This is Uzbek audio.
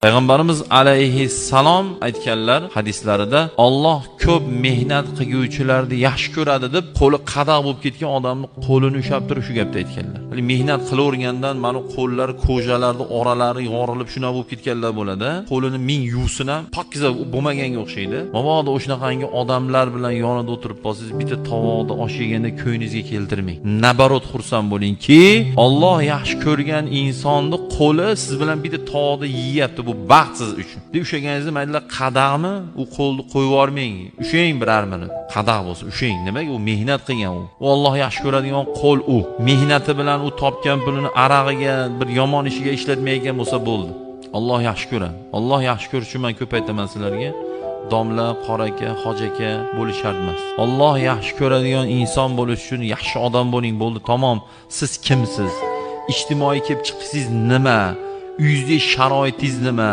Payg'ambarimiz alayhissalom aytganlar hadislarida Alloh ko'p mehnat qilguvchilarni yaxshi ko'radi deb qo'li qadoq bo'lib ketgan odamni qo'lini ushlab turib shu gapni aytganlar. Mehnat qilavergandan mana qo'llari ko'jalarni oralari yorilib shuna bo'lib ketganlar bo'ladi. Qo'lini ming yuvsin ham pokiza bo'lmaganga o'xshaydi. Mabodo o'shanaqangi odamlar bilan yonida o'tirib qolsangiz, bitta tovoqda osh yeganda ko'nglingizga keltirmang. Nabarot xursand bo'lingki, Alloh yaxshi ko'rgan insonni qo'li siz bilan bitta tovoqda yeyapti. Bu baxt siz uchun. Deb ushlaganingizda mayli qadaqmi, u qo'lni qo'yib yubormang. Ushlang biror minut. Qadaq bo'lsa ushlang. Nimaga? U mehnat qilgan u. U Alloh yaxshi ko'radigan qo'l u. Mehnati bilan u topgan pulini arag'iga, bir yomon ishiga ishlatmayotgan bo'lsa bo'ldi. Alloh yaxshi ko'radi. Alloh yaxshi ko'rishi uchun men ko'p aytaman sizlarga. Domla, qora aka, hoji aka bo'lish shart emas. Alloh yaxshi ko'radigan inson bo'lish uchun yaxshi odam bo'ling, bo'ldi, tamom. Siz kimsiz? Ijtimoiy kelib chiqsangiz nima? Uyingizda sharoitingiz nima?